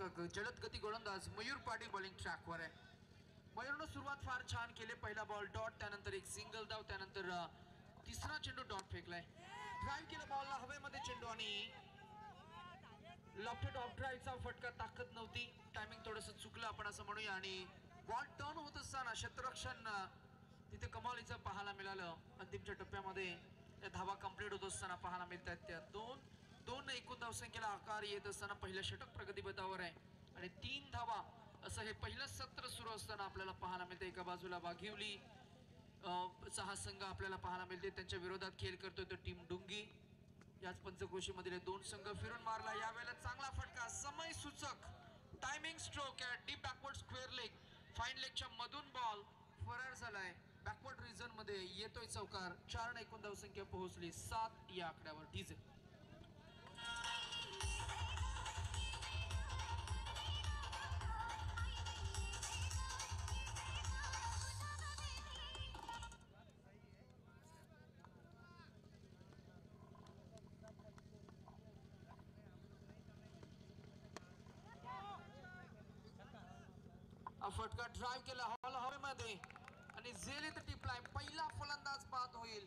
जलद गती गोलंदाज मयूर पाटील बॉलिंग ट्रॅकवर आहे. मयूरनं सुरुवात फार छान केली. पहिला बॉल डॉट, त्यानंतर एक सिंगल धाव, त्यानंतर तिसरा चेंडू डॉट फेकलाय. ड्राईव्ह केलं बॉलला हवेमध्ये चेंडू आणि लेफ्ट ऑफ ड्राईव्हचा फटका. ताकद नव्हती, टायमिंग थोडंसं चुकलं आपण असं म्हणूया. आणि बॉल टर्न होत असताना क्षेत्ररक्षण तिथे कमालीचं पाहायला मिळालं. अंतिमच्या टप्प्यामध्ये धावा कंप्लीट होत असताना पाहायला मिळत आहेत. त्या दोन एकूण धावसंख्येला आकार येत असताना पहिलं षटक प्रगतीपथावर आहे आणि 3 धावा असं हे पहिलं सत्र सुरू असताना आपल्याला पाहायला मिळतं. एका बाजूला वाघिवली हा संघ आपल्याला पाहायला मिळते, त्यांच्या विरोधात खेळ करतोय तो टीम डुंगी. याच पंचक्रोशीमधील 2 संघ फिरून मारला. यावेळेला चांगला फटका, समय सूचक टायमिंग स्ट्रोक आहे. Deep backward square leg, fine लेगच्या मधून बॉल फरार झालाय. बॅकवर्ड रिजन मध्ये येतोय चौकार. 4 एकूण धावसंख्या पोहोचली 7 या आकड्यावर. डीजे फटका ड्राईव्ह केला हॉल हवेमध्ये आणि झेलित टिपलाय. पहिला फलंदाज बाद होईल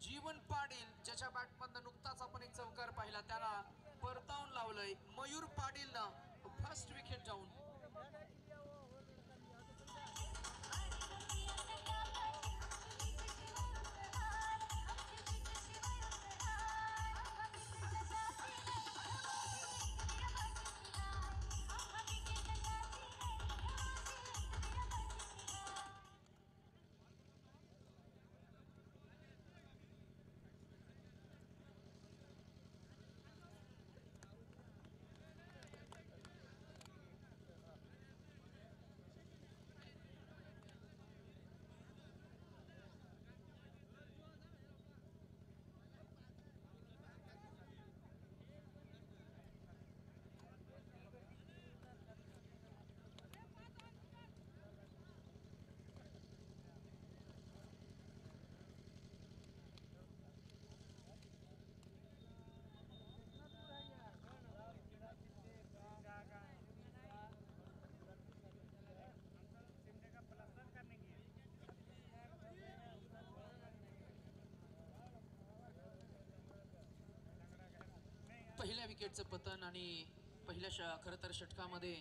जीवन पाटील, ज्याच्या बॅटमधनं नुकताच आपण एक चौकार पाहिला, त्याला परतावून लावलंय मयूर पाटीलनं फर्स्ट विकेट जाऊन. पहिल्या विकेटचं पतन आणि पहिल्या खरं तर षटकामध्ये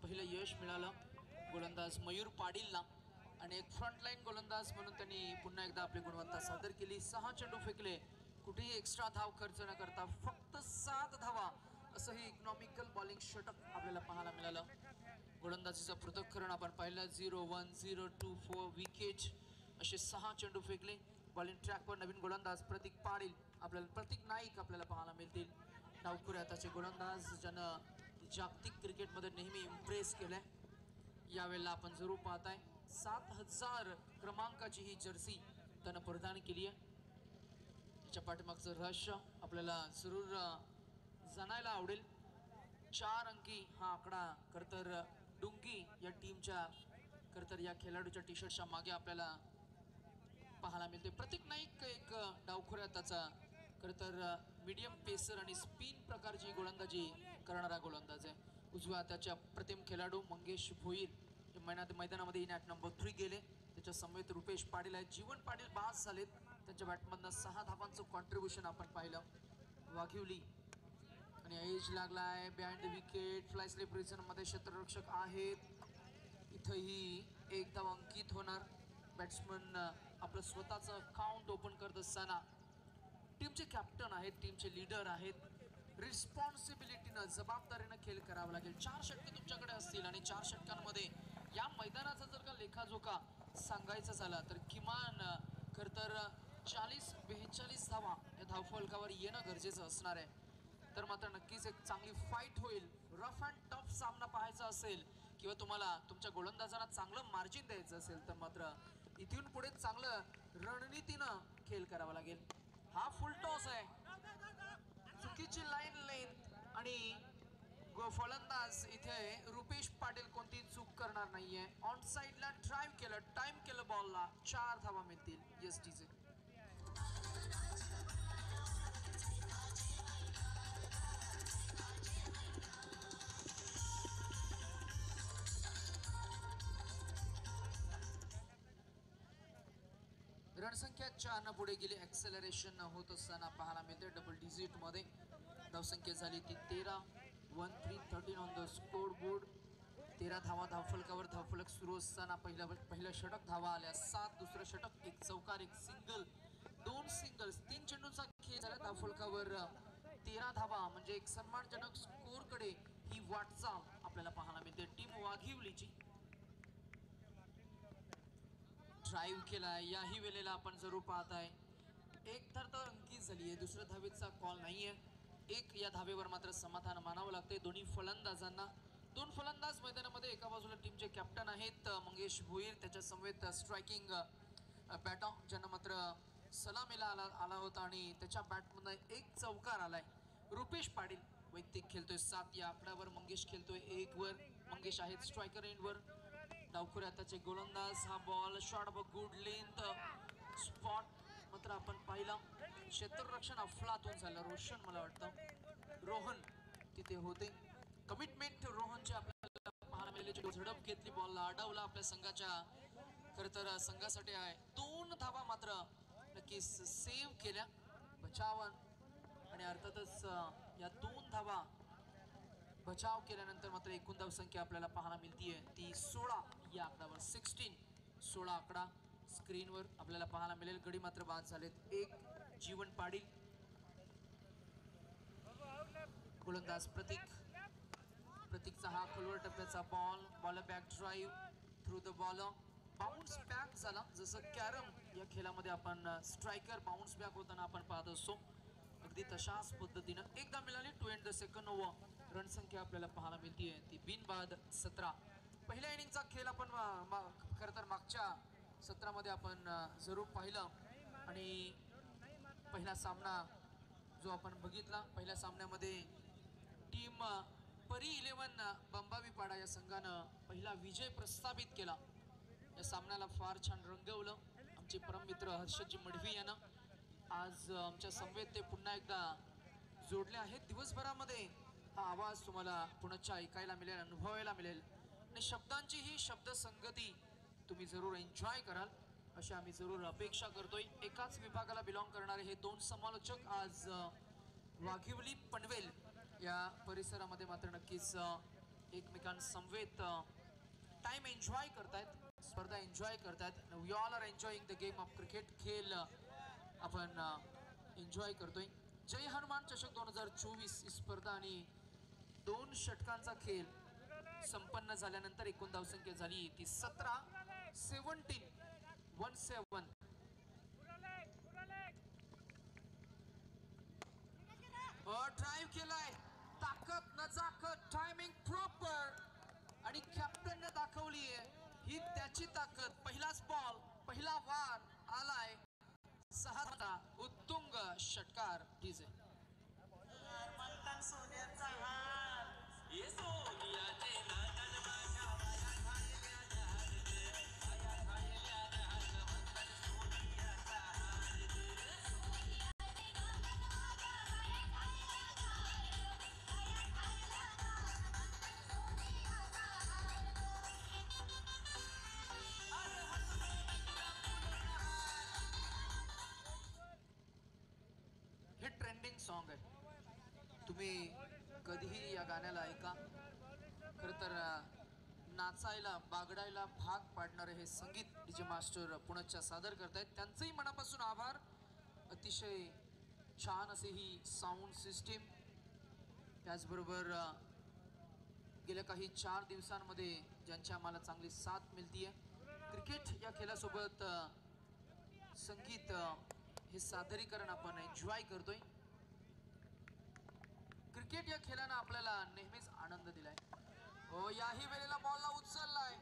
पहिलं यश मिळालं गोलंदाज मयूर पाटीलला. आणि एक फ्रंटलाईन गोलंदाज म्हणून त्यांनी पुन्हा एकदा आपली गुणवत्ता सादर केली. 6 चेंडू फेकले, कुठेही एक्स्ट्रा धाव खर्च न करता फक्त 7 धावा असं हे इकॉनॉमिकल बॉलिंग षटक आपल्याला पाहायला मिळालं. गोलंदाजीचं पृथक्करण आपण पाहिलं. 0-1, 0-2, 4 विकेट असे 6 चेंडू फेकले. बॉलिंग ट्रॅकवर नवीन गोलंदाज प्रतीक पाटील आपल्याला, प्रतीक नाईक आपल्याला पाहायला मिळतील. डावखुरे हाताचे गोलंदाज ज्यानं जागतिक क्रिकेटमध्ये नेहमी इम्प्रेस केलंय. यावेळेला आपण जरूर पाहताय 7000 क्रमांकाची ही जर्सी त्यानं परिधान केली आहे. त्याच्या पाठीमागचं रहस्य आपल्याला जरूर जाणायला आवडेल. 4 अंकी हा आकडा खरंतर डुंगी या टीमच्या खरंतर या खेळाडूच्या टी शर्टच्या मागे आपल्याला पाहायला मिळते. प्रतीक नाईक एक डावखुऱ्या हाताचा खरंतर मीडियम पेसर आणि स्पिन प्रकारची गोलंदाजी करणारा गोलंदाज आहे. उजव्या हाताच्या प्रतिम खेळाडू मंगेश भोईर हे मैदानामध्ये इनॅट नंबर 3 गेले. त्याच्या समेत रुपेश पाटील आहेत. जीवन पाटील बाद झालेत. त्यांच्या बॅटमधनं 6 धावांचं कॉन्ट्रीब्युशन आपण पाहिलं. वाघिवली आणि एज लागलाय behind the wicket. Fly slip region मध्ये क्षेत्ररक्षक आहेत. इथंही एक धाव अंकित होणार. बॅट्समन आपलं स्वतःचं काउंट ओपन करत असताना टीमचे कॅप्टन आहेत, टीमचे लीडर आहेत. रिस्पॉन्सिबिलिटीनं जबाबदारीनं खेळ करावा लागेल. 4 षटके तुमच्याकडे असतील आणि 4 षटकांमध्ये या मैदानाचा जर का लेखाजोखा सांगायचा झाला तर किमान खरं तर 40-42 धावा या धावफलकावर येणं गरजेचं असणार आहे. तर मात्र नक्कीच एक चांगली फाईट होईल. रफ अँड टफ सामना पाहायचा असेल किंवा तुम्हाला तुमच्या गोलंदाजांना चांगलं मार्जिन द्यायचं असेल तर मात्र इथून पुढे चांगलं रणनीतीनं खेळ करावा लागेल. हा फुल टॉस आहे, चुकीची लाईन लेंथ आणि फलंदाज इथे रुपेश पाटील कोणती चूक करणार नाहीये. ऑन साइडला ड्राईव्ह केलं, टाइम केलं बॉलला, 4 धावा मिळतील एसटीचे. रणसंख्या 4 न पुढे गेली. ऍक्सेलरेशन होत असताना पाहायला मिळते. डबल डिजिट मध्ये धावसंख्या झाली ती 13. 13 ऑन द स्कोर बोर्ड. 13 धावा धावफलकावर. धावफलक सुरू असताना पहिलं षटक धावा आल्या 7. दुसरं षटक, एक चौकार, एक सिंगल, 2 सिंगल्स, 3 चेंडूंचा खेळ झाला. धावफलकावर 13 धावा म्हणजे एक सन्मानजनक स्कोर कडे ही वाटचाल आपल्याला पाहायला मिळते टीम वाघिवलीची. ड्राईव्ह केलाय याही वेळेला आपण जरूर पाहताय. एक तर अंकित झालीये, दुसऱ्या धावेचा कॉल नाहीये. एक या धावेवर मात्र समाधान मानावं लागतंय दोन्ही फलंदाजांना. 2 फलंदाज मैदानामध्ये. एका बाजूला टीमचे कॅप्टन आहेत मंगेश भोईर, त्याच्या समवेत स्ट्रायकिंग बॅटॉ ज्यांना मात्र सलामीला आला होता आणि त्याच्या बॅटमधून एक चौकार आलाय. रुपेश पाटील वैयक्तिक खेळतोय 7 या आकड्यावर. मंगेश खेळतोय 1 वर. मंगेश आहेत स्ट्रायकर एंड वर. डावखुऱ्या त्याचे गोलंदाज. हा ball shot of good length spot मात्र आपण पाहिला. क्षेत्ररक्षण अफलातून झालं. रोशन मला वाटतं रोहन तिथे होते. कमिटमेंट रोहनचे आपल्याला पाहायला मिळाले. झडप घेतली, बॉलला अडवला आपल्या संघाच्या. खर तर संघासाठी आहे 2 धावा मात्र नक्कीच सेव्ह केल्या. बचावन आणि अर्थातच या 2 धावा बचाव केल्यानंतर मात्र एकूण धावसंख्या आपल्याला पाहायला मिळतीये ती 16 या आकड्यावर. 16 आकडा स्क्रीनवर आपल्याला पाहायला मिळेल. गडी मात्र बाद झालेत. 1 जीवन पाटील. गोलंदाज प्रतीकचा हा खोलवर टप्प्याचा ball. Ball back drive through the ball. Bounce back झाला. जसं कॅरम या खेळामध्ये आपण स्ट्रायकर बाउन्स बॅक होताना आपण पाहत असतो, अगदी तशाच पद्धतीनं एकदा मिळाली. 2 एंड द सेकंड ओव्हर. रणसंख्या आपल्याला पाहायला मिळतीये ती बिनबाद 17. पहिल्या इनिंगचा खेळ आपण खरं तर मागच्या सत्रामध्ये आपण जरूर पाहिलं आणि पहिला सामना जो आपण बघितला, पहिल्या सामन्यामध्ये टीम परी 11 बंबावीपाडा या संघानं पहिला विजय प्रस्थापित केला. या सामन्याला फार छान रंगवलं आमचे परममित्र हर्षदजी मढवी यांना. आज आमच्या समवेत ते पुन्हा एकदा जोडले आहेत. दिवसभरामध्ये हा आवाज तुम्हाला पुण्याच्या ऐकायला मिळेल, अनुभवायला मिळेल आणि शब्दांची ही शब्द संगती तुम्ही जरूर एन्जॉय कराल अशी आम्ही जरूर अपेक्षा करतोय. एकाच विभागाला बिलॉंग करणारे हे 2 समालोचक आज वाघिवली पनवेल या परिसरामध्ये मात्र नक्कीच एकमेकांसमवेत टाइम एन्जॉय करतायत, स्पर्धा एन्जॉय करतायत. We all are enjoying the game of cricket. खेळ आपण एन्जॉय करतोय. जय हनुमान चषक 2024 ही स्पर्धा आणि 2 षटकांचा खेळ संपन्न झाल्यानंतर एकूण धावसंख्या झाली ती 17. 17 ड्राईव्ह केलाय. ताकद, नजाकत, टायमिंग प्रॉपर आणि कॅप्टनने दाखवलीये ही त्याची ताकद. पहिलाच बॉल, पहिला वार आलाय 6. उत्तुंग षटकार डीजे. हे ट्रेंडिंग सॉन्ग आहे. तुम्ही कधीही या गाण्याला ऐका. खर तर नाचायला, बागडायला भाग पाडणारे हे संगीत डीजे मास्टर पुण्याच्या सादर करतायत. त्यांचंही मनापासून आभार. अतिशय छान असे ही साऊंड सिस्टीम. त्याचबरोबर गेल्या काही 4 दिवसांमध्ये ज्यांची आम्हाला चांगली साथ मिळतीये. क्रिकेट या खेळासोबत संगीत हे सादरीकरण आपण एन्जॉय करतोय. क्रिकेट या खेळानं आपल्याला नेहमीच आनंद दिलाय. हो, याही वेळेला बॉलला उचललाय.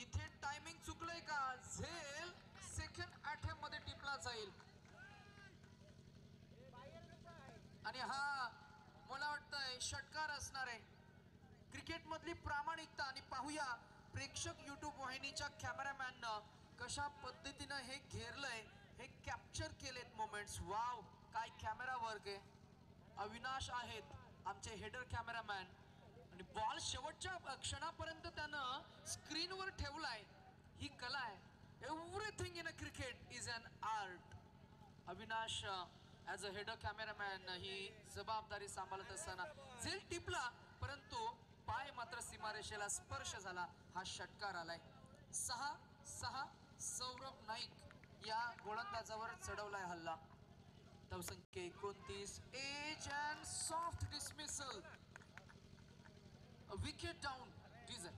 इथे टायमिंग चुकलंय का? झेल सेकंड अटेम्प्ट मध्ये टिपला जाईल आणि हा मला वाटतंय षटकार असणार आहे. क्रिकेट मधली प्रामाणिकता. आणि पाहूया प्रेक्षक युट्यूब वाहिनीच्या कॅमेरामॅननं कशा पद्धतीनं हे घेरलंय, हे कॅप्चर केलेत मोमेंट्स. वाव, काय कॅमेरा वर्क आहे. अविनाश आहेत आमचे हेडर कॅमेरामॅन आणि बॉल शेवटच्या क्षणापर्यंत त्यानं स्क्रीनवर ठेवलाय. ही कला आहे. Everything in a cricket is an art. Avinash as a head cameraman ही जबाबदारी सांभाळत असताना झेल टिपला, परंतु पाय मात्र सीमारेषेला स्पर्श झाला. हा षटकार आलाय. 6-6 सौरभ नाईक या गोलंदाजावर चढवलाय हल्ला. धावसंख्या 29. Edge and soft dismissal. Wicket down. डिझल.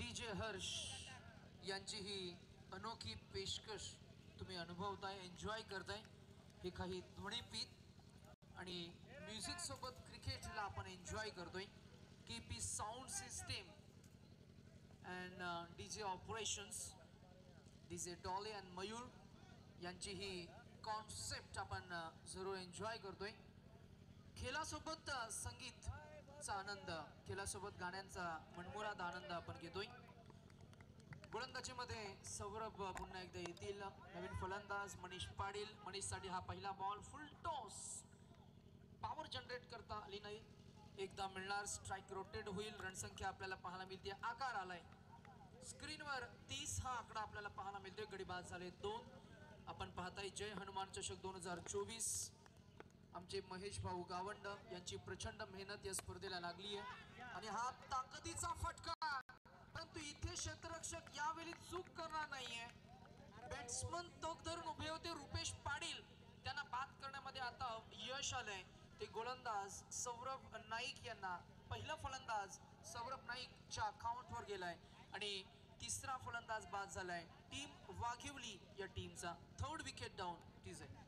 DJ हर्ष यांची ही अनोखी पेशकश तुम्ही अनुभवताय, एन्जॉय करताय. हे काही ध्वनिपीत आणि म्युझिक सोबत क्रिकेटला आपण एन्जॉय करतोय. KP sound system and DJ operations, DJ डॉले अँड मयूर यांची ही कॉन्सेप्ट आपण जरूर एन्जॉय करतोय. खेळासोबत संगीतचा आनंद, खेळासोबत गाण्यांचा मनमुराद आनंद आपण घेतोय. गोलंदाजीमध्ये सौरभ पुन्हा एकदा येतील. नवीन फलंदाज मनीष पाटील. मनीषसाठी हा पहिला बॉल. फुल टॉस. पॉवर जनरेट करता आली नाही. एकदा मिळणार. स्ट्राईक रोटेट होईल. रणसंख्या आपल्याला पाहायला मिळते. आकार आलाय स्क्रीनवर. 30 हा आकडा आपल्याला पाहायला मिळतोय. गडी बाद झाले 2. आपण पाहताय जय हनुमान चषक 2024. आमचे महेश भाऊ गावंड यांची प्रचंड मेहनत या स्पर्धेला लागली आहे. आणि हा ताकदीचा फटका, परंतु इथे क्षेत्ररक्षक यावेळी चूक करणार नाहीये. बॅट्समन तोक धरून उभे होते रुपेश पाटील. त्यांना बाद करण्यामध्ये आता यश आलंय. ते गोलंदाज सौरभ नाईक यांना, पहिला फलंदाज सौरभ नाईकच्या अकाउंटवर गेलाय आणि तिसरा फलंदाज बाद झालाय टीम वाघिवली या टीमचा. 3rd wicket down. टीज आहे.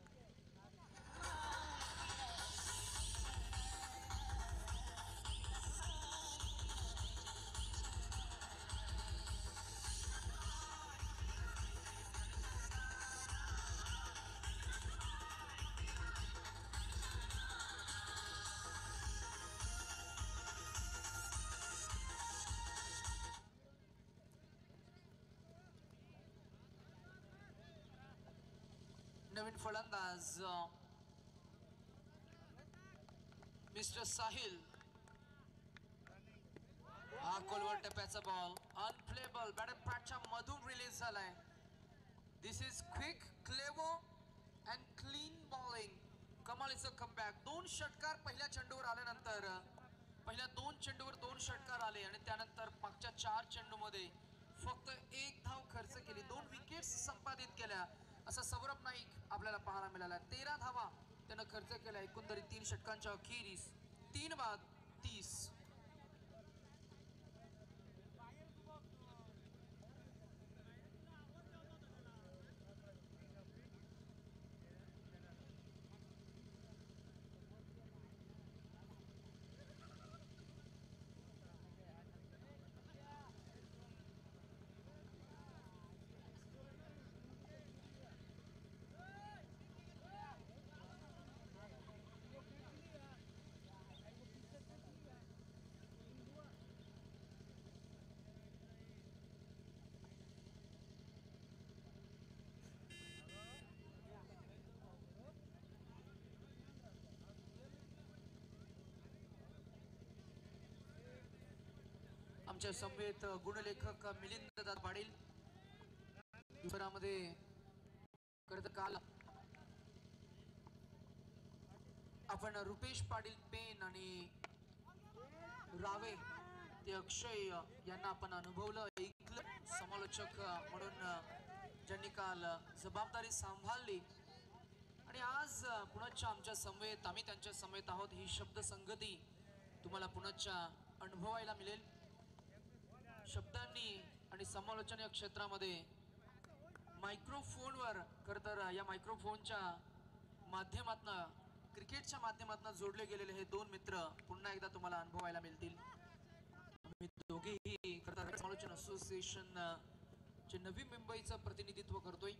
नवीन फलंदाज मिस्टर साहिल. हा कोलवर टप्प्याचा बॉल अनप्लेबल. बॅटर पॅटच्या मधून रिलीज झालाय. This is quick, clever and clean bowling. कमालीचं कमबॅक. 2 षटकार पहिल्या चेंडूवर आल्यानंतर, पहिल्या 2 चेंडूवर 2 षटकार आले आणि त्यानंतर मागच्या 4 चेंडूमध्ये फक्त 1 धाव खर्च केली. 2 विकेट्स संपादित केल्या असा सौरभ नाईक आपल्याला पाहायला मिळाला. 13 धावा त्यानं खर्च केल्या एकंदरीत 3 षटकांच्या अखेरीस. 3 बाद 30. आमच्या समवेत गुणलेखक मिलिंद दादा पाटील. मध्ये करत काल आपण रुपेश पाटील पेन आणि रावे ते अक्षय यांना आपण अनुभवलं, ऐकलं. समालोचक म्हणून ज्यांनी काल जबाबदारी सांभाळली आणि आज पुण्याच्या आमच्या समवेत, आम्ही त्यांच्या समवेत आहोत. ही शब्द संगती तुम्हाला पुण्याच्या अनुभवायला मिळेल. शब्दांनी आणि समालोचन या क्षेत्रामध्ये मायक्रोफोनवर, खरं तर या मायक्रोफोनच्या माध्यमातून क्रिकेटच्या माध्यमातून जोडले गेलेले हे दोन मित्र पुन्हा एकदा तुम्हाला अनुभवायला मिळतील. आम्ही दोघेही समालोचन असोसिएशन चे नवी मुंबईचं प्रतिनिधित्व करतोय.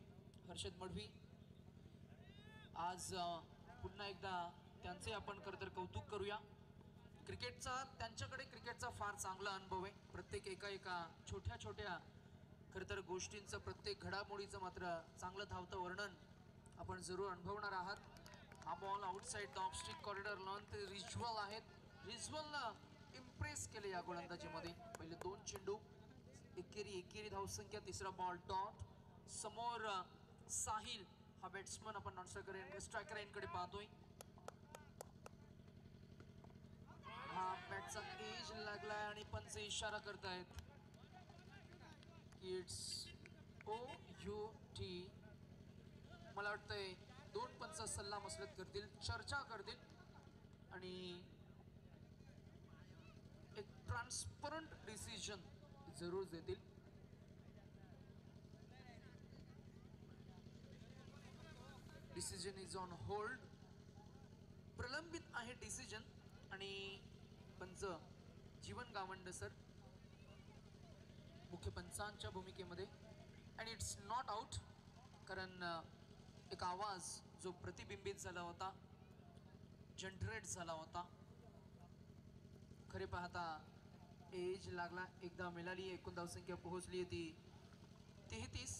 हर्षद मढवी आज पुन्हा एकदा त्यांचे आपण खरतर कौतुक करूया. क्रिकेटचा फार चांगला अनुभव आहे. प्रत्येक एका छोट्या छोट्या खरतर गोष्टींचं प्रत्येक घडामोडीचं मात्र चांगलं धावतं वर्णन आपण जरूर अनुभवणार आहात. हा ball outside the of stick corridor lawn ते रिज्वल आहेत. रिज्वलनं इम्प्रेस केले या गोलंदाजीमध्ये. पहिले दोन चेंडू एकेरी धावसंख्या. तिसरा बॉल डॉट. समोर साहिल हा बॅट्समन आपण नॉन स्ट्रायकर एंडकडे पाहतोय. हा बॅटचा एज लागलाय आणि पंच इशारा करतायत की इट्स OUT. मला वाटतंय दोन पंच सल्ला मसलत करतील, चर्चा करतील आणि एक ट्रान्सपरंट डिसिजन जरूर देतील. Decision is on hold. प्रलंबित आहे डिसिजन आणि पंच जीवन गावंड सर मुख्य पंचांच्या भूमिकेमध्ये. अँड इट्स नॉट आउट कारण एक आवाज जो प्रतिबिंबित झाला होता, जनरेट झाला होता. खरे पाहता एज लागला, एकदा मिळाली. एकूण धावसंख्या पोहोचली होती 33.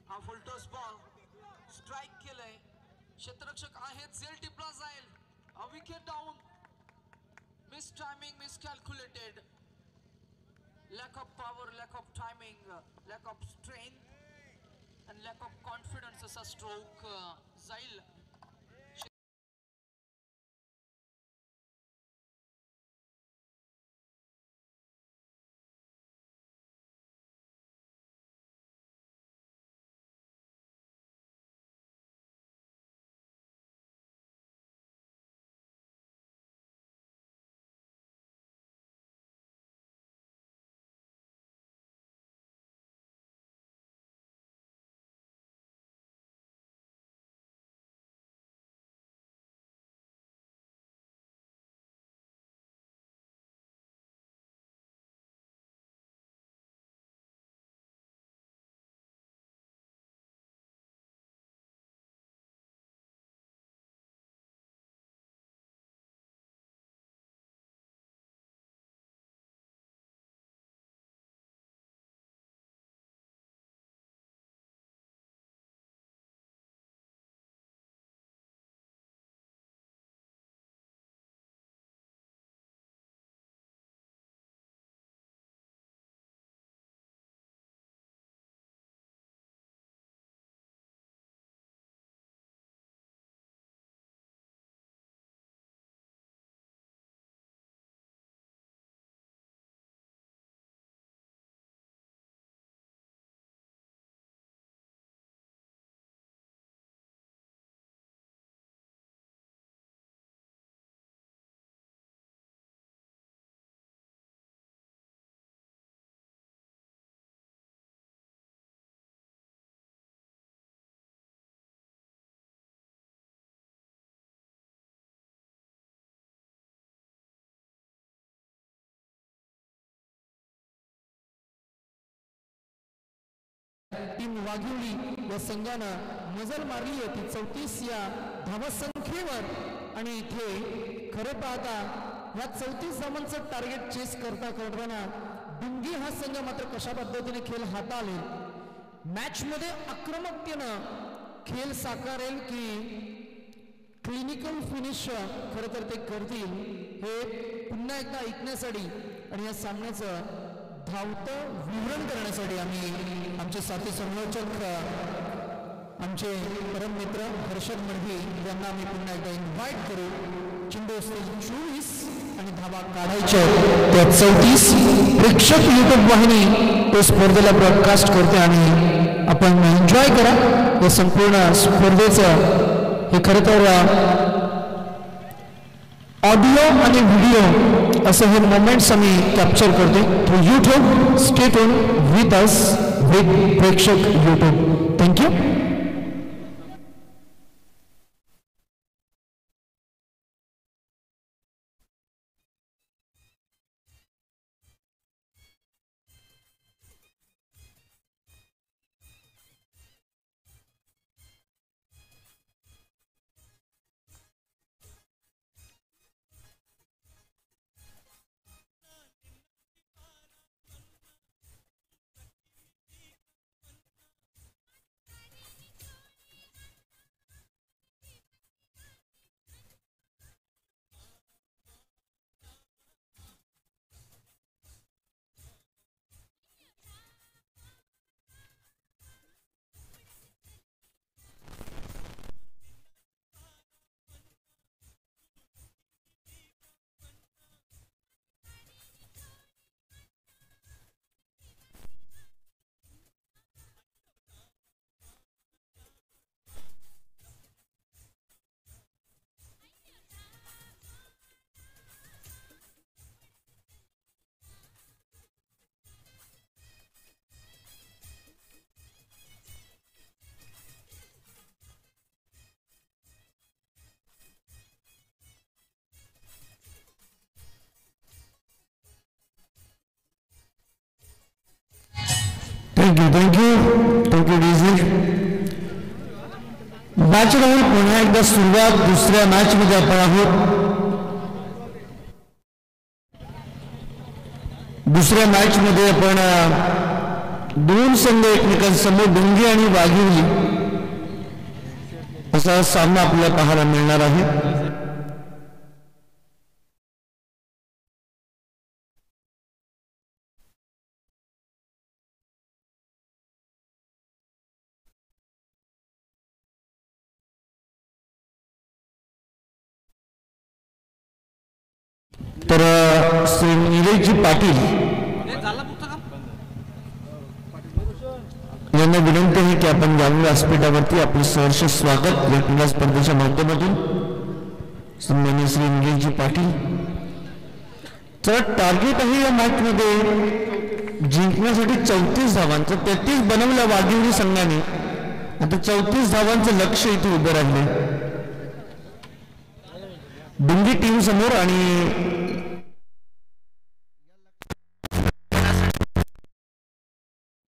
हा फुलटॉस बॉल स्ट्राइक केलंय. क्षेत्ररक्षक आहेत, झेल टिपला जाईल. A wicket down. Miss timing, miss calculated. Lack of power, lack of timing, lack of strength and lack of confidence असा स्ट्रोक जाईल. टीम वाघिवली या संघानं मजल मारली होती 34 या धावसंख्येवर. आणि इथे खरे पाहता या 34 धावांचं टार्गेट चेस करताना डुंगी हा संघ मात्र कशा पद्धतीने खेळ हाताळेल, मॅच मध्ये आक्रमकतेनं खेळ साकारेल की क्लिनिकल फिनिश खरं तर ते करतील हे पुन्हा एकदा ऐकण्यासाठी आणि या सामन्याचं धावतं विवरण करण्यासाठी आम्ही आमचे साथी संयोजक आमचे परम मित्र हर्षद मढवी यांना आम्ही पुन्हा एकदा इन्व्हाइट करू. चेंडू 24 आणि धावा काढायच्या त्या 34. प्रेक्षक युट्यूब वाहिनी तो स्पर्धेला ब्रॉडकास्ट करते आणि आपण एन्जॉय करा या संपूर्ण स्पर्धेचं. हे खरं तर ऑडिओ आणि व्हिडिओ असे हे मोमेंट्स आम्ही कॅप्चर करतो through YouTube. Stay tune with us with प्रेक्षक यूट्यूब. थँक्यू. थँक्यू डीजी. मॅच राहील पुन्हा एकदा सुरुवात दुसऱ्या मॅच मध्ये आपण आहोत. दुसऱ्या मॅच मध्ये आपण दोन संघ एकमेकांसमोर डोंगी आणि वाघिवली असा सामना आपल्याला पाहायला मिळणार आहे. तर श्री निलेशजी पाटील यांना विनंती आहे की आपण यावेळी व्यासपीठावरती आपले सहर्ष स्वागत या क्रीडा स्पर्धेच्या माध्यमातून सन्माननीय श्री निलेशजी पाटील. तर टार्गेट आहे या मॅच मध्ये जिंकण्यासाठी 34 धावांचं 33 बनवल्या वाघिवली संघाने. आता 34 धावांचं लक्ष इथे उभं राहिले डुंगी टीम समोर. आणि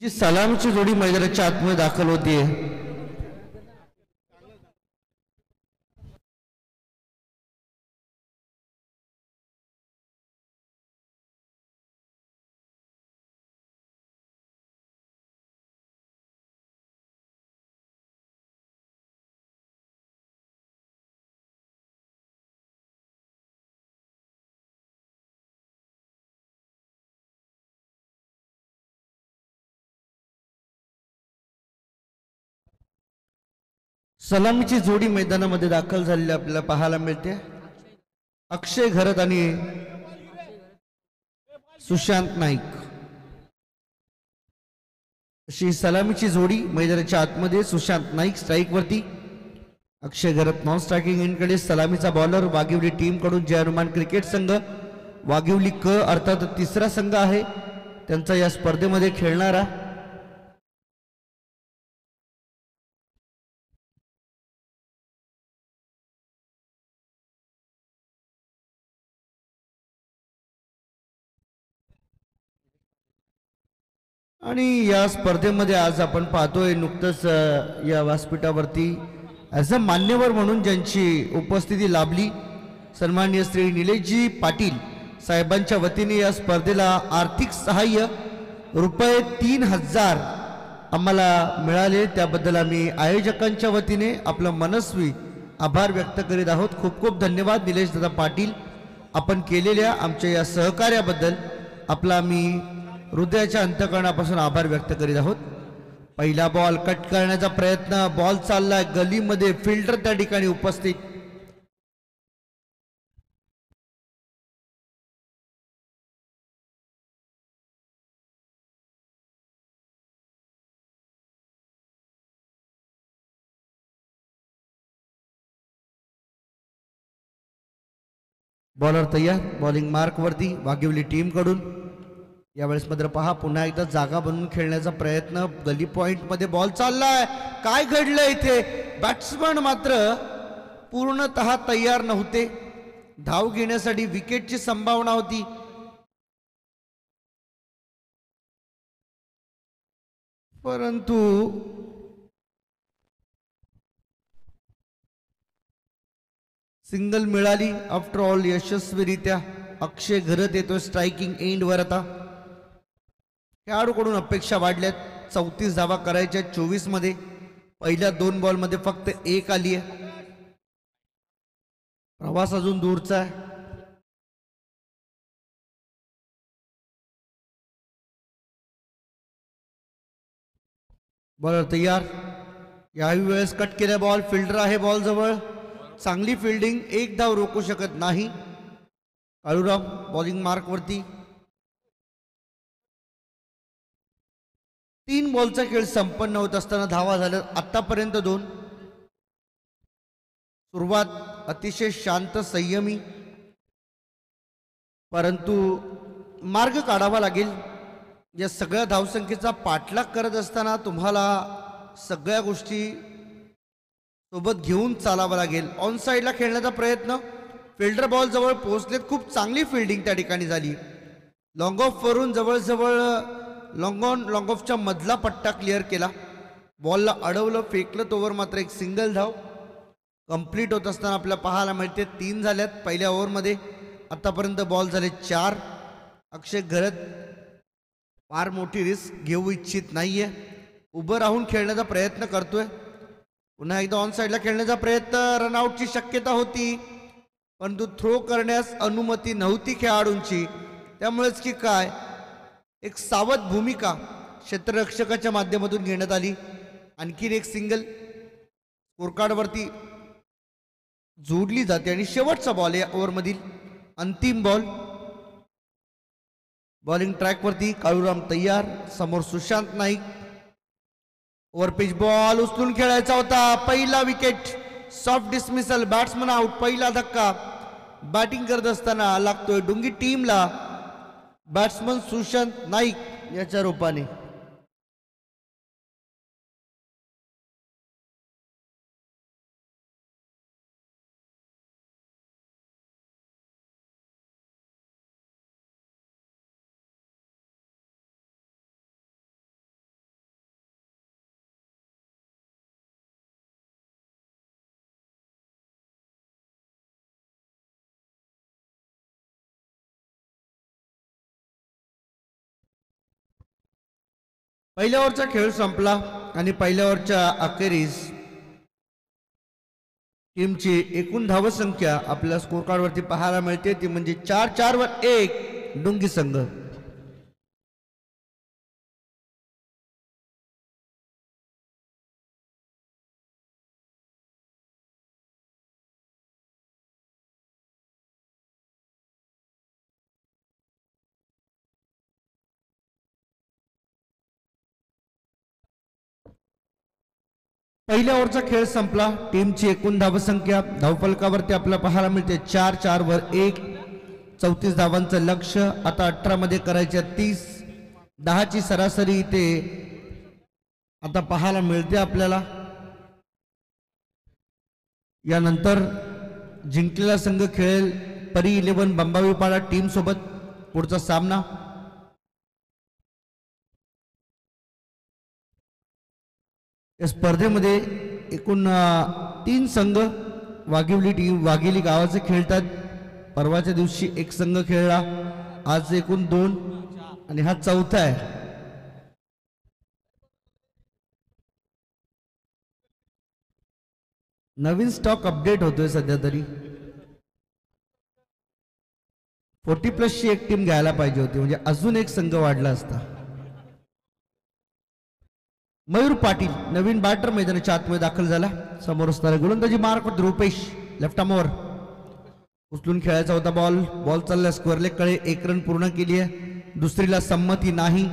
जी सलामीची जोडी मैदानाच्या आतमध्ये दाखल होतीये सलामीची जोडी मैदानामध्ये दाखल झालेली आपल्याला पाहायला मिळते. अक्षय घरत आणि सुशांत नाईक अशी सलामीची जोडी मैदानाच्या आतमध्ये. सुशांत नाईक स्ट्राईक वरती, अक्षय घरत नॉन स्ट्रायकिंग एंडकडे. सलामीचा बॉलर वाघिवली टीम कडून जय हनुमान क्रिकेट संघ. वाघिवली क अर्थात तिसरा संघ आहे त्यांचा या स्पर्धेमध्ये खेळणारा. आणि या स्पर्धेमध्ये आज आपण पाहतोय नुकतंच या व्यासपीठावरती ॲज अ मान्यवर म्हणून ज्यांची उपस्थिती लाभली सन्माननीय श्री निलेशजी पाटील साहेबांच्या वतीने या स्पर्धेला आर्थिक सहाय्य रुपये 3000 आम्हाला मिळाले. त्याबद्दल आम्ही आयोजकांच्या वतीने आपलं मनस्वी आभार व्यक्त करीत आहोत. खूप खूप धन्यवाद निलेश दादा पाटील. आपण केलेल्या आमच्या या सहकार्याबद्दल आपला आम्ही हृदयाच्या अंतःकरणापासून आभार व्यक्त करीत आहोत. पहिला बॉल कट करण्याचा प्रयत्न, बॉल चाललाय गलीमध्ये, फिल्डर त्या ठिकाणी उपस्थित. बॉलर तयार, बॉलिंग मार्क वरती वाघिवली टीम कडून. यावेळेस मात्र पहा पुन्हा एकदा जागा बनवून खेळण्याचा प्रयत्न. गली पॉइंट मध्ये बॉल चाललाय, काय घडलं इथे? बॅट्समन मात्र पूर्णतः तयार नव्हते. धाव घेण्यासाठी विकेटची संभावना होती, परंतु सिंगल मिळाली. आफ्टर ऑल यशस्वीरित्या अक्षय घरत येतो स्ट्रायकिंग एंड वर. आता खेळाडूकडून अपेक्षा वाढल्यात. 34 धावा करायच्या 24 मध्ये. पहिल्या 2 बॉल मध्ये फक्त 1 आली आहे. प्रवास अजून दूरचा आहे. बॉलर तयार. याही वेळेस कट केला बॉल. फिल्डर आहे बॉल जवळ. चांगली फिल्डिंग, 1 धाव रोखू शकत नाही. काळूराम बॉलिंग मार्क वरती. 3 बॉलचा खेळ संपन्न होत असताना धावा झाल्या आतापर्यंत 2. सुरुवात अतिशय शांत संयमी, परंतु मार्ग काढावा लागेल. या सगळ्या धावसंख्येचा पाठलाग करत असताना तुम्हाला सगळ्या गोष्टी सोबत घेऊन चालावं लागेल. ऑन साइडला खेळण्याचा प्रयत्न, फिल्डर बॉल जवळ पोहोचलेत. खूप चांगली फिल्डिंग त्या ठिकाणी झाली. लॉंग ऑफ वरून जवळजवळ लॉंग ऑफच्या मधला पट्टा क्लिअर केला, बॉलला अडवलं, फेकलं, तोवर मात्र एक सिंगल धाव कंप्लीट होत असताना आपल्याला पाहायला मिळते 3 झाल्यात पहिल्या ओव्हरमध्ये. आतापर्यंत बॉल झाले 4. अक्षय घरत फार मोठी रिस्क घेऊ इच्छित नाहीये, उभं राहून खेळण्याचा प्रयत्न करतोय. पुन्हा एकदा ऑन साईडला खेळण्याचा प्रयत्न, रनआउटची शक्यता होती परंतु थ्रो करण्यास अनुमती नव्हती खेळाडूंची. त्यामुळेच की काय एक सावध भूमिका क्षेत्ररक्षकाच्या माध्यमातून घेण्यात आली. आणखीन एक सिंगल स्कोरकार्डवरती जोडली जाते आणि शेवटचा बॉल या ओव्हरमधील अंतिम बॉल. बॉलिंग ट्रॅकवरती काळूराम तयार, समोर सुशांत नाईक. ओव्हरपिच बॉल उचलून खेळायचा होता, पहिला wicket, soft dismissal, batsman out. पहिला धक्का बॅटिंग करत असताना लागतोय डुंगी टीमला बॅट्समन सुशांत नाईक याच्या रूपाने. पहिल्या ओव्हरचा खेळ संपला आणि पहिल्या ओव्हरच्या अखेरीस टीमची एकूण धावसंख्या आपल्या स्कोर कार्डवरती पाहायला मिळते ती म्हणजे 4-4-1 डुंगी संघ. पहिल्या ओव्हरचा खेळ संपला, टीमची एकूण धावसंख्या धावफलकावरती आपल्याला पाहायला मिळते 4-4-1, 34 धावांचं लक्ष्य. आता 18 मध्ये करायच्या 30, 10ची सरासरी इथे आता पाहायला मिळते आपल्याला. यानंतर जिंकलेला संघ खेळेल परी 11 बंबावीपाडा टीम सोबत पुढचा सामना. या स्पर्धेमध्ये एकूण 3 संघ वाघिवली गावाचे खेळतात. परवाच्या दिवशी एक संघ खेळला, आज एकूण 2 आणि हा चौथा आहे. नवीन स्टॉक अपडेट होतोय सध्या तरी. 40+ एक टीम घ्यायला पाहिजे होती म्हणजे अजून एक संघ वाढला असता. मयूर पाटील नवीन बॅटर मैदानाच्या आतमध्ये दाखल झाला. समोर असणारा गोलंदाजी मार्क रुपेश लेफ्ट आर्मवर उचलून खेळायचा होता. बॉल चालला स्क्वेअर लेग कडे. 1 रन पूर्ण केली आहे, दुसरीला संमती नाही.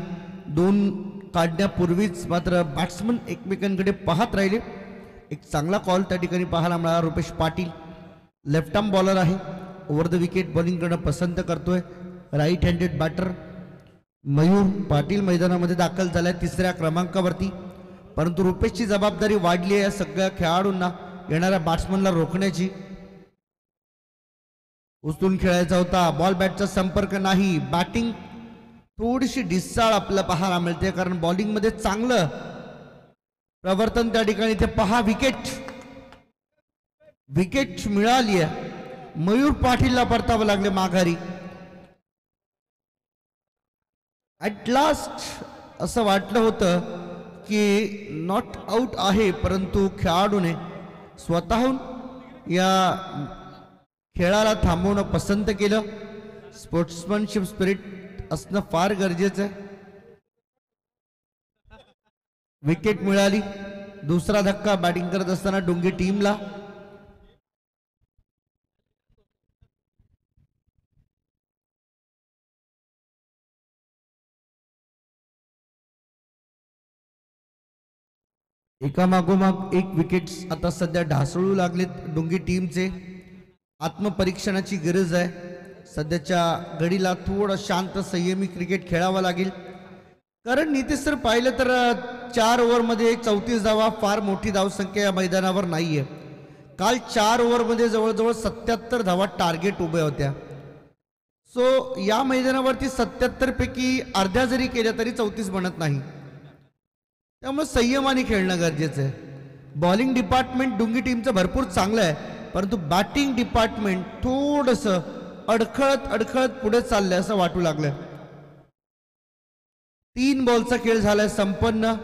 2 काढण्यापूर्वीच मात्र बॅट्समन एकमेकांकडे पाहत राहिले. एक चांगला कॉल त्या ठिकाणी पाहायला मिळाला. Rupesh Patil left arm bowler आहे, ओव्हर द विकेट बॉलिंग करणं पसंत करतोय. Right handed batter Mayur Patil मैदानामध्ये दाखल झालाय 3ऱ्या क्रमांकावरती. परंतु रुपेशची जबाबदारी वाढली आहे सगळ्या खेळाडूंना येणाऱ्या बॅट्समनला रोखण्याची. उचलून खेळायचा होता, बॉल बॅटचा संपर्क नाही. बॅटिंग थोडीशी डिस्साळ आपल्याला पाहायला मिळते कारण बॉलिंगमध्ये चांगलं प्रवर्तन त्या ठिकाणी. ते पहा विकेट मिळाली आहे. मयूर पाटीलला परतावं लागले माघारी. ॲट लास्ट असं वाटलं होतं की नॉट आउट आहे, परंतु खेळाडूने स्वतःहून या खेळाला थांबवणं पसंत केलं. स्पोर्ट्समनशिप स्पिरिट असणं फार गरजेचं आहे. विकेट मिळाली. दुसरा धक्का बॅटिंग करत असताना डुंगी टीमला. एकामागोमाग एक विकेट्स आता सध्या ढासळू लागलेत डुंगी टीमचे. आत्मपरीक्षणाची गरज आहे. सध्याच्या घडीला थोडं शांत संयमी क्रिकेट खेळावं लागेल कारण नितेश सर पाहिलं तर 4 ओव्हरमध्ये 34 धावा फार मोठी धावसंख्या या मैदानावर नाहीये. काल 4 ओव्हरमध्ये जवळजवळ 77 धावा टार्गेट उभ्या होत्या. सो या मैदानावरती 77 पैकी अर्ध्या जरी केल्या तरी 34 बनत नाही. त्यामुळे संयमाने खेळणं गरजेचं आहे. बॉलिंग डिपार्टमेंट डुंगी टीमचं भरपूर चांगलं आहे, परंतु बॅटिंग डिपार्टमेंट थोडंसं अडखळत पुढे चाललंय असं वाटू लागलंय. 3 बॉलचा खेळ झालाय संपन्न.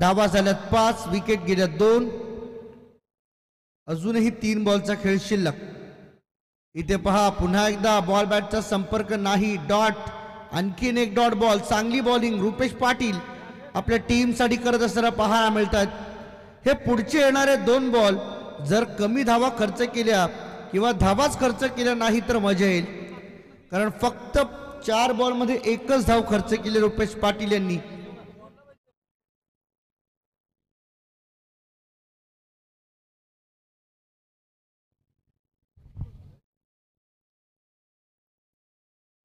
धावा झाल्यात 5, विकेट गेल्यात 2. अजूनही 3 बॉलचा खेळ शिल्लक. इथे पहा पुन्हा एकदा बॉल बॅटचा संपर्क नाही. डॉट, आणखीन एक डॉट बॉल. चांगली बॉलिंग रुपेश पाटील आपल्या टीमसाठी करत असताना पाहायला मिळतात. हे पुढचे येणारे 2 बॉल जर कमी धावा खर्च केल्या किंवा धावाच खर्च केल्या नाही तर मजा येईल. कारण फक्त 4 बॉलमध्ये 1च धाव खर्च केली रुपेश पाटील यांनी.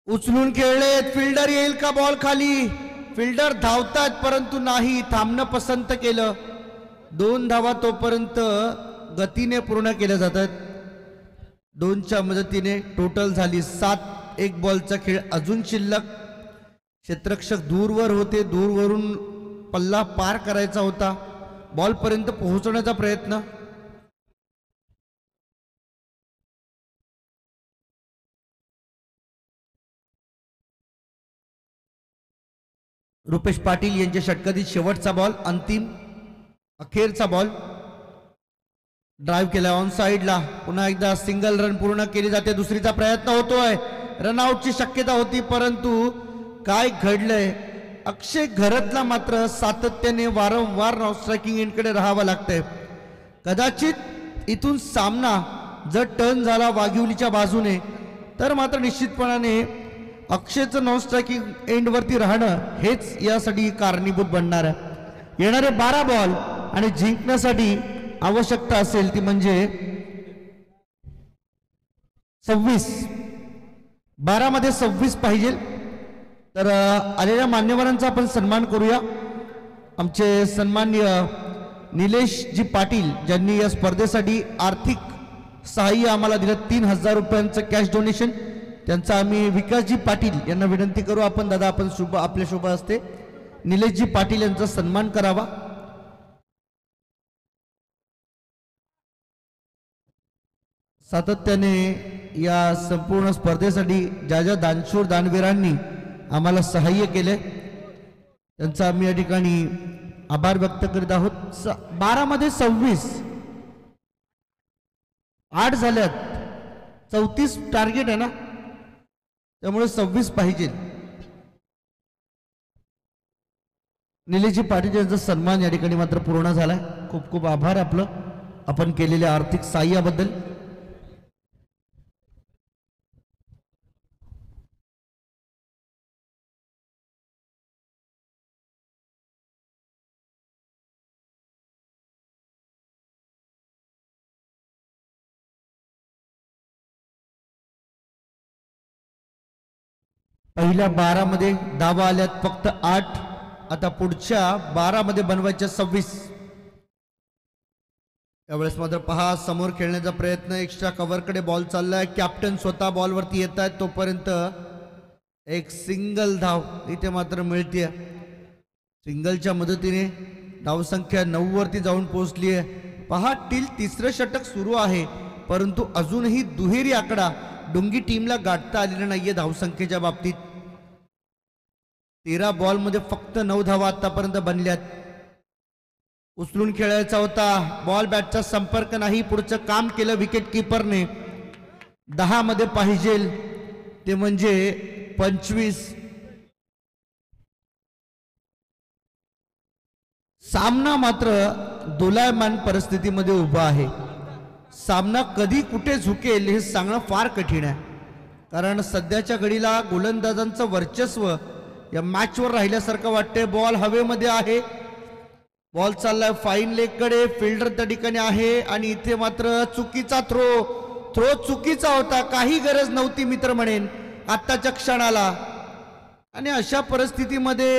उचलून खेळलेत. फिल्डर येईल का बॉल खाली? फिल्डर धावतात परंतु नाही, थांबणं पसंत केलं. 2 धावा तोपर्यंत गतीने पूर्ण केल्या जातात. 2च्या मदतीने टोटल झाली 7. 1 बॉलचा खेळ अजून शिल्लक. क्षेत्ररक्षक दूरवर होते, दूरवरून पल्ला पार करायचा होता. बॉल पर्यंत पोहोचवण्याचा प्रयत्न. रुपेश पाटील यांच्या षटकातील शेवटचा बॉल, अंतिम अखेरचा बॉल. ड्राईव्ह केला ऑन साइडला. पुन्हा एकदा सिंगल रन पूर्ण केली जाते. दुसरीचा प्रयत्न होतोय. रनआउटची शक्यता होती परंतु काय घडलंय? अक्षय घरतला मात्र सातत्याने वारंवार नॉन स्ट्रायकिंग एंडकडे राहावं लागतंय. कदाचित इथून सामना जर टर्न झाला वाघिवलीच्या बाजूने तर मात्र निश्चितपणाने अक्षयचं नॉन स्ट्रायकिंग एंडवरती राहणं हेच यासाठी कारणीभूत बनणार आहे. येणारे 12 बॉल आणि जिंकण्यासाठी आवश्यकता असेल ती म्हणजे 26. 12 मध्ये 26 पाहिजे. तर आलेल्या मान्यवरांचा आपण सन्मान करूया. आमचे सन्माननीय निलेशजी पाटील ज्यांनी या स्पर्धेसाठी आर्थिक सहाय्य आम्हाला दिलं 3000 रुपयांचं कॅश डोनेशन. त्यांचा आम्ही विकासजी पाटील यांना विनंती करू आपण दादा आपण आपल्या शुभ हस्ते निलेशजी पाटील यांचा सन्मान करावा. सातत्याने या संपूर्ण स्पर्धेसाठी ज्या ज्या दानशूर दानवीरांनी आम्हाला सहाय्य केले त्यांचा आम्ही या ठिकाणी आभार व्यक्त करीत आहोत. 12 मध्ये 26, 8 झाल्यात. 34 टार्गेट आहे ना, त्यामुळे 26 पाहिजे. निलेशजी पाटील यांचा सन्मान या ठिकाणी मात्र पूर्ण झालाय. खूप खूप आभार आपलं आपण केलेल्या आर्थिक सहाय्याबद्दल. पहिल्या 12 मध्ये धावा आल्यात फक्त 8. आता पुढच्या 12 मध्ये बनवायच्या 26. यावेळेस मात्र पहा समोर खेळण्याचा प्रयत्न. एक्स्ट्रा कव्हरकडे बॉल चाललाय. कॅप्टन स्वतः बॉलवरती येत आहेत तोपर्यंत एक सिंगल धाव इथे मात्र मिळते. सिंगलच्या मदतीने धावसंख्या 9 वरती जाऊन पोहोचली आहे. पहा टील 3रं षटक सुरू आहे परंतु अजूनही दुहेरी आकडा डुंगी टीमला गाठता आलेला नाहीये धावसंख्येच्या बाबतीत. 13 बॉल मध्ये फक्त 9 धावा आतापर्यंत बनल्यात. उचलून खेळायचा होता. बॉल बॅटचा संपर्क नाही. पुढचं काम केलं विकेट किपरने. 10 मध्ये पाहिजे ते म्हणजे 25. सामना मात्र दोलायमान परिस्थितीमध्ये उभा आहे. सामना कधी कुठे झुकेल हे सांगणं फार कठीण आहे. कारण सध्याच्या घडीला गोलंदाजांचं वर्चस्व या मॅचवर राहिल्यासारखं वाटतंय. बॉल हवेमध्ये आहे. बॉल चाललाय फाईन लेगकडे. फिल्डर त्या ठिकाणी आहे आणि इथे मात्र चुकीचा थ्रो चुकीचा होता. काही गरज नव्हती मित्र म्हणेन आत्ताच्या क्षणाला. आणि अशा परिस्थितीमध्ये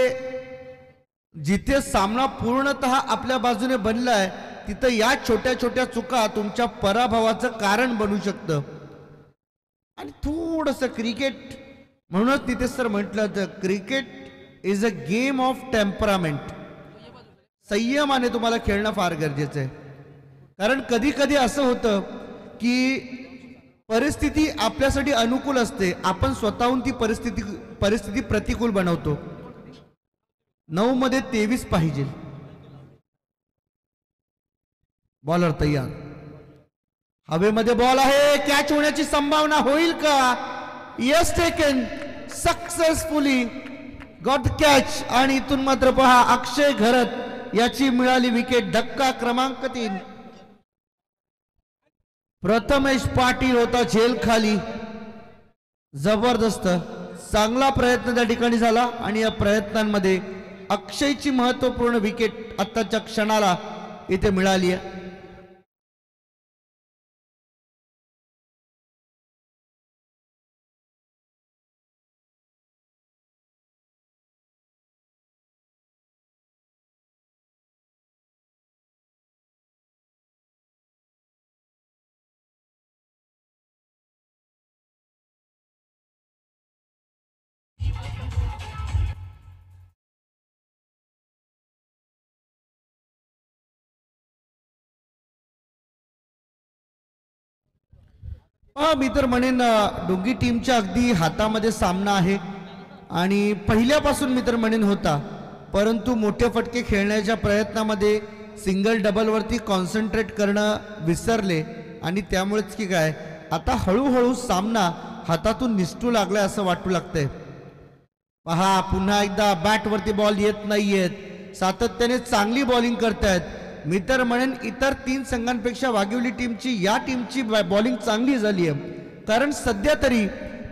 जिथे सामना पूर्णतः आपल्या बाजूने बनलाय तिथं या छोट्या छोट्या चुका तुमच्या पराभवाचं कारण बनू शकतं. आणि थोडंसं क्रिकेट म्हणूनच तिथे सर म्हटलं तर cricket is a game of temperament. संयमाने तुम्हाला खेळणं फार गरजेचं आहे. कारण कधी कधी असं होतं की परिस्थिती आपल्यासाठी अनुकूल असते, आपण स्वतःहून ती परिस्थिती प्रतिकूल बनवतो. 9 मध्ये 23 पाहिजे. बॉलर तयार, हवेमध्ये बॉल आहे, कॅच होण्याची संभावना होईल का? Yes, taken successfully, got the catch. आणि इथून मात्र पहा अक्षय घरत याची मिळाली विकेट. धक्का क्रमांक 3. प्रथमेश पाटील होता झेल खाली. जबरदस्त चांगला प्रयत्न त्या ठिकाणी झाला आणि या प्रयत्नांमध्ये अक्षयची महत्वपूर्ण विकेट आत्ताच्या क्षणाला इथे मिळाली आहे. मी तर म्हणेन दोघी टीमच्या अगदी हातामध्ये सामना आहे आणि पहिल्यापासून मी तर म्हणेन होता, परंतु मोठे फटके खेळण्याच्या प्रयत्नामध्ये सिंगल डबलवरती कॉन्सन्ट्रेट करणं विसरले आणि त्यामुळेच की काय आता हळूहळू सामना हातातून निसटू लागलाय असं वाटू लागतंय. पहा पुन्हा एकदा बॅटवरती बॉल येत नाहीयेत, सातत्याने चांगली बॉलिंग करतायत. मी तर म्हणेन इतर 3 संघांपेक्षा वाघिवली टीमची या टीमची बॉलिंग चांगली झाली आहे. कारण सध्या तरी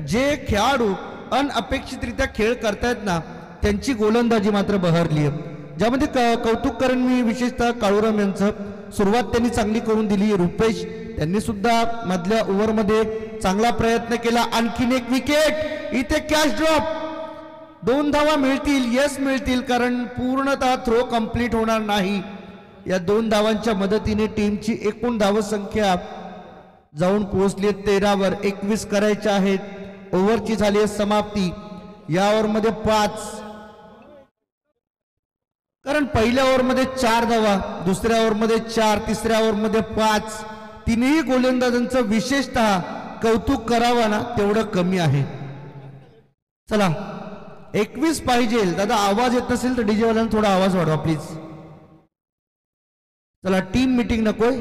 जे खेळाडू अनअपेक्षितरित्या खेळ करतायत ना त्यांची गोलंदाजी मात्र बहरली आहे. ज्यामध्ये कौतुक करेन मी विशेषतः काळूराम यांचं. सुरुवात त्यांनी चांगली करून दिली. रुपेश त्यांनी सुद्धा मधल्या ओव्हरमध्ये चांगला प्रयत्न केला. आणखीन एक विकेट, इथे कॅच ड्रॉप. 2 धावा मिळतील, यस मिळतील, कारण पूर्णतः थ्रो कंप्लीट होणार नाही. या 2 धावांच्या मदतीने टीमची एकूण धावसंख्या जाऊन पोहोचली 13 वर. 21 करायच्या आहेत. ओव्हरची झाली आहे समाप्ती. या ओव्हरमध्ये 5, कारण पहिल्या ओव्हरमध्ये 4 धावा, दुसऱ्या ओव्हरमध्ये 4, तिसऱ्या ओव्हरमध्ये 5. तिन्ही गोलंदाजांचं विशेषतः कौतुक करावं ना तेवढं कमी आहे. चला 21 पाहिजे. दादा आवाज येत नसेल तर डीजे वाल्यांना थोडा आवाज वाढवा प्लीज. चला टीम मीटिंग नकोय,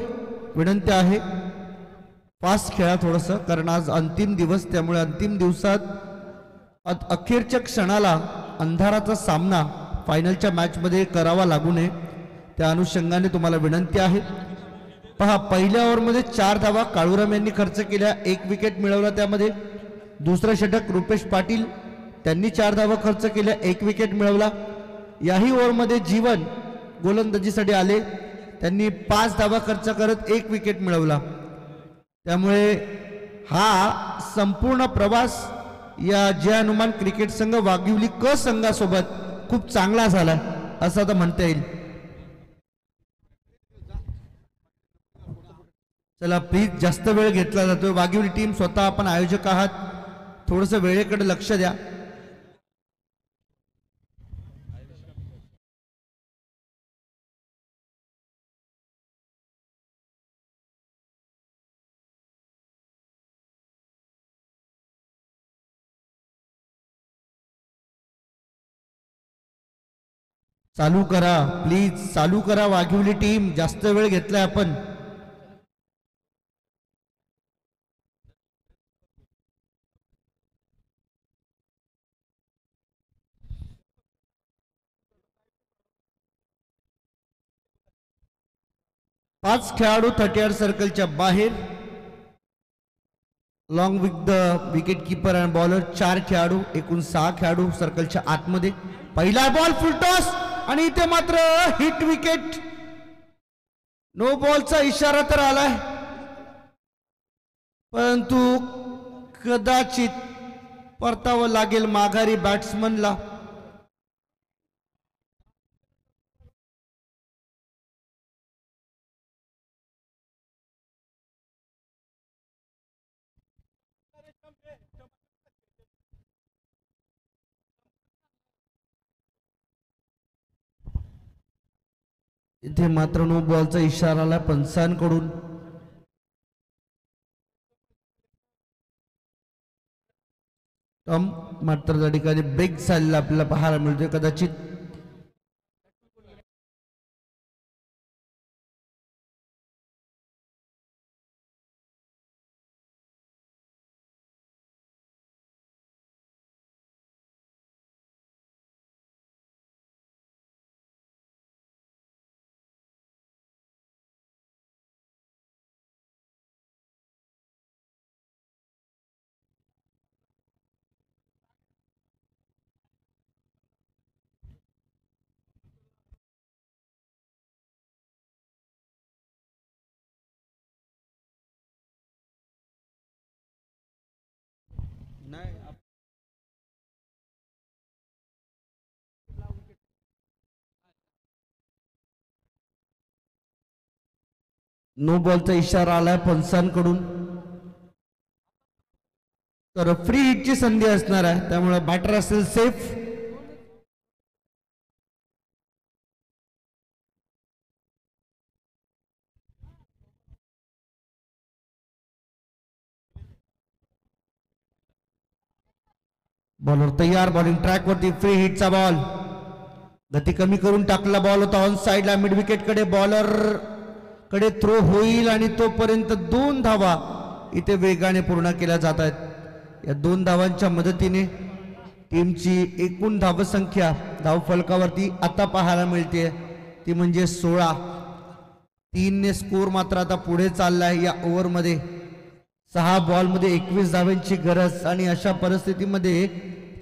विनंती आहे फास्ट खेळा थोडंसं, कारण आज अंतिम दिवस, त्यामुळे अंतिम दिवसात अखेरच्या क्षणाला अंधाराचा सामना फायनलच्या मॅचमध्ये करावा लागू नये, त्या अनुषंगाने तुम्हाला विनंती आहे. पहा पहिल्या ओव्हरमध्ये 4 धावा काळूराम यांनी खर्च केल्या, 1 विकेट मिळवला. त्यामध्ये दुसरं षटक रुपेश पाटील त्यांनी 4 धावा खर्च केल्या, 1 विकेट मिळवला. याही ओव्हरमध्ये जीवन गोलंदाजीसाठी आले, त्यांनी 5 धावा खर्च करत 1 विकेट मिळवला. त्यामुळे हा संपूर्ण प्रवास या जय हनुमान क्रिकेट संघ वाघिवली क संघासोबत खूप चांगला झाला असं आता म्हणता येईल. चला प्लीज, जास्त वेळ घेतला जातोय. वाघिवली टीम स्वतः आपण आयोजक आहात, थोडंसं वेळेकडे लक्ष द्या. चालू करा प्लीज, चालू करा वाघिवली टीम, जास्त वेळ घेतलाय आपण. पाच खेळाडू 38 सर्कलच्या बाहेर, long with the wicket keeper and bowler. 4 खेळाडू, एकूण 6 खेळाडू सर्कलच्या आतमध्ये. पहिला बॉल फुलटॉस आणि इथे मात्र हिट विकेट. नो बॉलचा इशारा तर आलाय, परंतु कदाचित परतावं लागेल माघारी बॅट्समनला. इथे मात्र नो बॉलचा इशारा आला पंचांकडून. मात्र त्या ठिकाणी ब्रेक झालेला आपल्याला पाहायला मिळतोय कदाचित. नो बॉलचा इशारा आलाय पंचांकडून. तर फ्री हिटची संधी असणार आहे त्यामुळे बॅटर असेल सेफ. बॉलर तयार, बॉलिंग ट्रॅक वरती, फ्री हिटचा बॉल. गती कमी करून टाकला बॉल होता ऑन साइडला मिड विकेट कडे. बॉलर कडे थ्रो होईल आणि तोपर्यंत 2 धावा इथे वेगाने पूर्ण केल्या जात आहेत. या 2 धावांच्या मदतीने टीमची एकूण धावसंख्या धावफलकावरती आता पाहायला मिळते ती म्हणजे 16. 3 ने स्कोर मात्र आता पुढे चाललाय. या ओव्हरमध्ये 6 बॉलमध्ये 21 धावांची गरज आणि अशा परिस्थितीमध्ये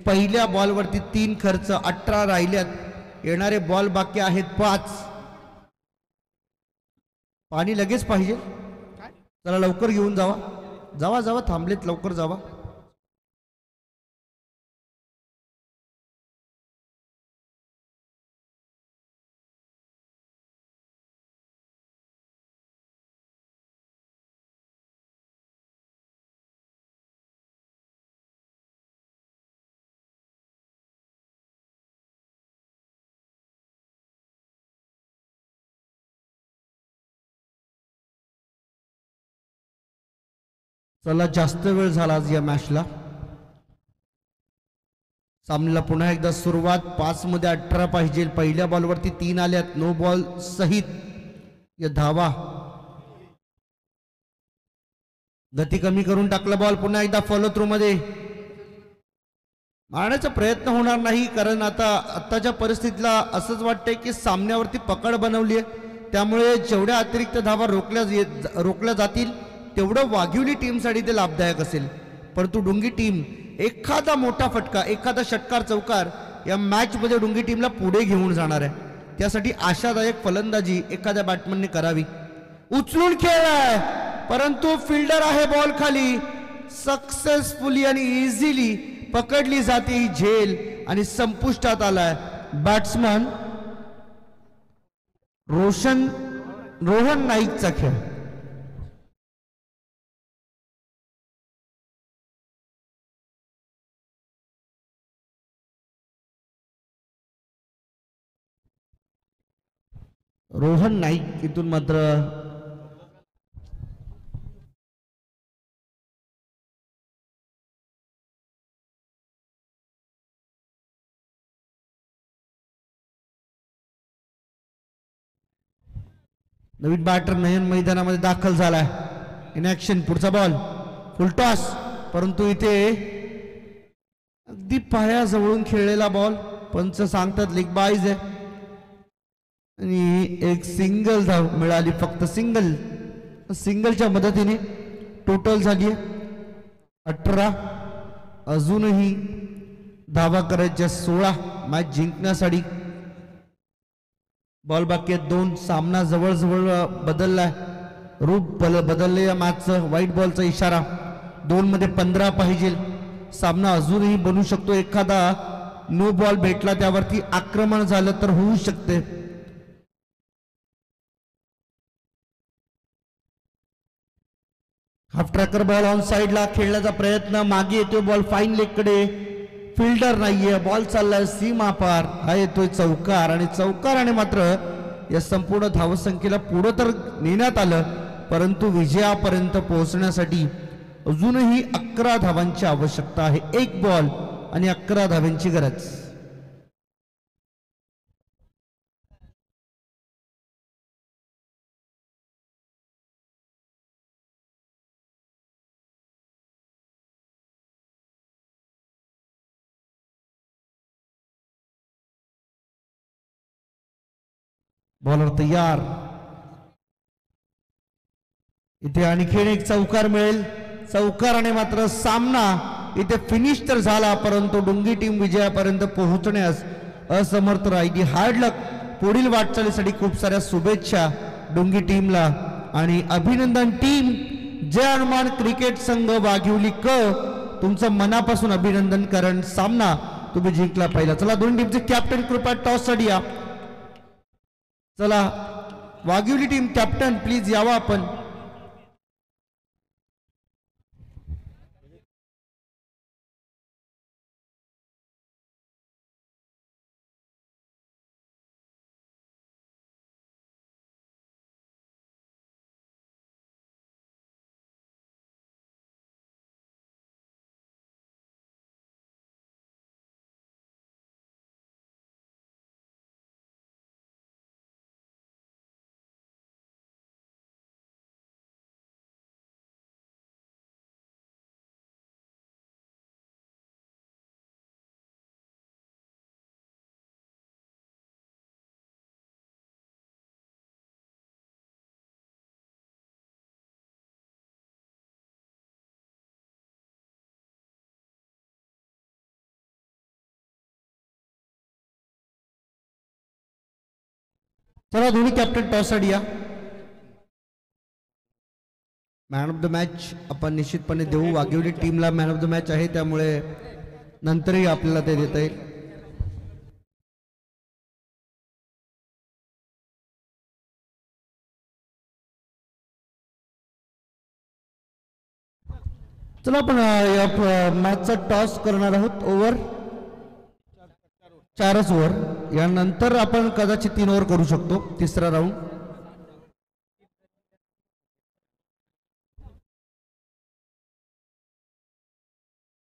पहिल्या बॉलवरती 3 खर्च, 18 राहिल्यात. येणारे बॉल बाकी आहेत 5. पाणी लगेच पाहिजे. चला लवकर घेऊन जावा, जावा जावा, थांबलेत लवकर जावा. चला जास्त वेळ झाला आज या मॅचला. सामन्याला पुन्हा एकदा सुरुवात. 5 मध्ये 18 पाहिजे. पहिल्या बॉलवरती 3 आल्यात नो बॉल सहित. या धावा, गती कमी करून टाकला बॉल. पुन्हा एकदा फॉलो थ्रू मध्ये मारण्याचा प्रयत्न होणार नाही कारण आताच्या परिस्थितीला असंच वाटतंय की सामन्यावरती पकड बनवली आहे. त्यामुळे जेवढ्या अतिरिक्त धावा रोखल्या जातील तेवढं वाघिवली टीमसाठी ते लाभदायक असेल. परंतु डुंगी टीम एखादा मोठा फटका, एखादा षटकार चौकार या मॅच मध्ये डुंगी टीमला पुढे घेऊन जाणार आहे. त्यासाठी आशादायक फलंदाजी एखाद्या बॅट्समनने करावी. उचलून खेळलाय परंतु फिल्डर आहे बॉल खाली. सक्सेसफुली आणि इझिली पकडली जाते ही झेल आणि संपुष्टात आलाय बॅट्समन रोहन नाईकचा खेळ. रोहन नाईक इथून मात्र नवीन बॅटर नयन मैदानामध्ये दाखल झालाय. इन ऍक्शन, पुढचा बॉल फुल टॉस, परंतु इथे अगदी पायाजवळून खेळलेला बॉल. पंच सांगतात लेग बाईज आहे आणि एक सिंगल धाव मिळाली. फक्त सिंगलच्या मदतीने टोटल झाली 18. अजूनही धावा करायच्या 16 मॅच जिंकण्यासाठी. बॉल बाकी आहेत 2. सामना जवळजवळ बदललाय, रूप बदलले या मॅचचं. व्हाईट बॉलचा इशारा. 2 मध्ये 15 पाहिजे. सामना अजूनही बनू शकतो. एखादा नो बॉल भेटला त्यावरती आक्रमण झालं तर होऊ शकते. हाफ ट्रॅकर बॉल ऑन साइडला खेळण्याचा प्रयत्न. मागे येतोय बॉल फाईन लेग कडे. फिल्डर नाहीये. बॉल चाललाय सीमा पार. हा येतोय चौकार आणि चौकाराने मात्र या संपूर्ण धावसंख्येला पुढं तर नेण्यात आलं, परंतु विजयापर्यंत पोहोचण्यासाठी अजूनही 11 धावांची आवश्यकता आहे. 1 बॉल आणि 11 धावांची गरज. बॉलर तयार. इथे आणखीन एक चौकार मिळेल. चौकाराने मात्र सामना इथे फिनिश तर झाला, परंतु डुंगी टीम विजयापर्यंत पोहोचण्यास असमर्थ राहिली. हार्ड लक पुढील वाटचालीसाठी. खूप साऱ्या शुभेच्छा डुंगी टीमला आणि अभिनंदन टीम. जय हनुमान क्रिकेट संघ वाघिवली क तुमचं मनापासून अभिनंदन, कारण सामना तुम्ही जिंकला पाहिला. चला दोन्ही टीमचे कॅप्टन कृपया टॉस साठी या. चला वाघिवली टीम कॅप्टन प्लीज यावा आपण. चला दोन्ही कॅप्टन टॉस साठी या. मॅन ऑफ द मॅच आपण निश्चितपणे देऊ. वाघिवली टीमला मॅन ऑफ द मॅच आहे, त्यामुळे नंतरही आपल्याला ते देता येईल. चला आपण या मॅचचा टॉस करणार आहोत. ओव्हर 4च ओव्हर. यानंतर आपण कदाचित 3 ओव्हर करू शकतो. तिसरा राऊंड.